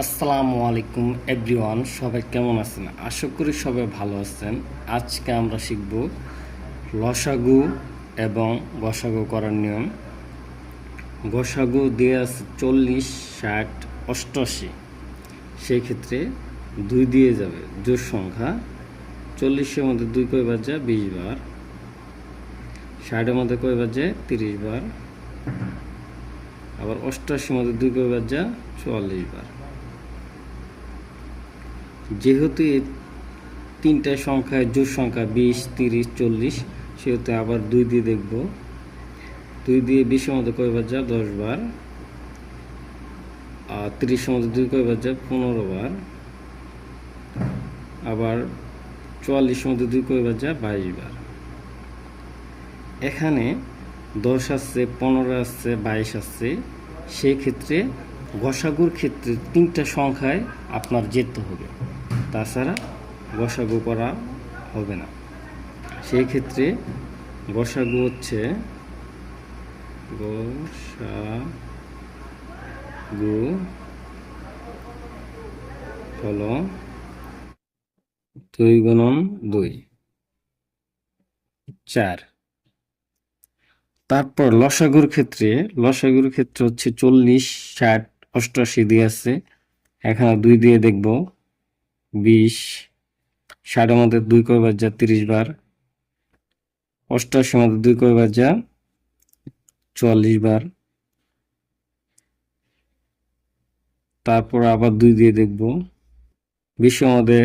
আসসালামু আলাইকুম এভরিওয়ান, সবাই কেমন আছেন? আশা করি সবাই ভালো আছেন। আজকে আমরা শিখব লসাগু এবং গসাগু করার নিয়ম। গসাগু দিয়ে আছে 40, 60, 88। সেই ক্ষেত্রে 2 দিয়ে যাবে জোড় সংখ্যা। 40-এর মধ্যে 2 কয়বার যায়? 20 বার। 60-এর মধ্যে কয়বার যায়? 30 বার। আবার 88-এর মধ্যে 2 কয়বার যায়? 44 বার। যেহেতু এই তিনটা সংখ্যায় জোড় সংখ্যা 20, 30, 40, সেহেতু আবার 2 দিয়ে দেখব। 2 দিয়ে 20-এর মধ্যে কয়বার যায়? 10 বার। আর 30-এর মধ্যে 2 কয়বার যায়? 15 বার। আবার 44-এর মধ্যে 2 কয়বার যায়? 22 বার। এখানে 10 আসছে, 15 আসছে, 22 আসছে। সেই ক্ষেত্রে গসাগুর ক্ষেত্রে তিনটা সংখ্যায় আপনার যেতে হবে, তাছাড়া গসাগু করা হবে না। সেই ক্ষেত্রে গসাগু হচ্ছে গসাগু হলো 2 গুণন 2, 4। তারপর লসাগুর ক্ষেত্রে হচ্ছে 40, 60, 88 দিয়ে আছে। এখানে 2 দিয়ে দেখব। 20, 60-এর মধ্যে 2 কয়বার যা? 30 বার। 88-এর মধ্যে 2 কয়বার যা? 44 বার। তারপর আবার 2 দিয়ে দেখব। 20-এর মধ্যে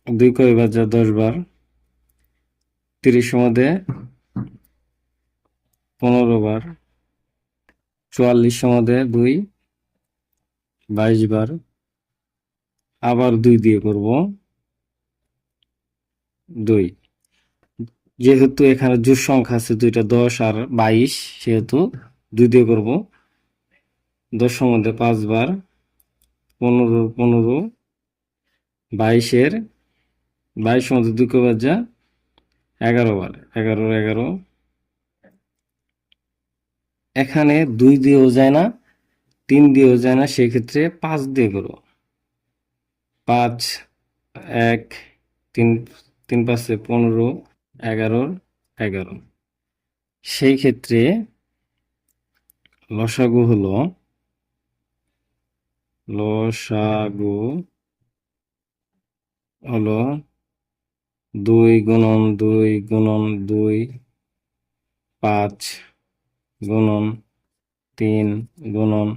2 কয়বার যা? 10 বার। 30-এর মধ্যে 15 বার। 44-এর মধ্যে 2, 22 বার। আবার 2 দিয়ে করব। 2, যেহেতু এখানে জোড় সংখ্যা আছে দুইটা, 10 আর 22, সেহেতু 2 দিয়ে করব। 10-এর মধ্যে 5 বার। 15, 15, 22-এর 22-এর মধ্যে 2 কয়বার যা? 11 বার। 11, 11। এখানে 2 দিয়েও যায় না, 3 দিয়েও যায় না, সেক্ষেত্রে 5 দিয়ে করব। 5, 1, 3, 3 5-এ 15, 11, 11। সেই ক্ষেত্রে লসাগু হলো লসাগু হলো 2 গুণন 2 গুণন 2, 5 গুণন 3 গুণন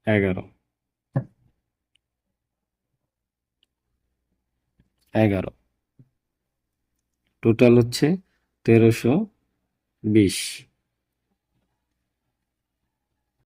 11, 11। টোটাল হচ্ছে 1320।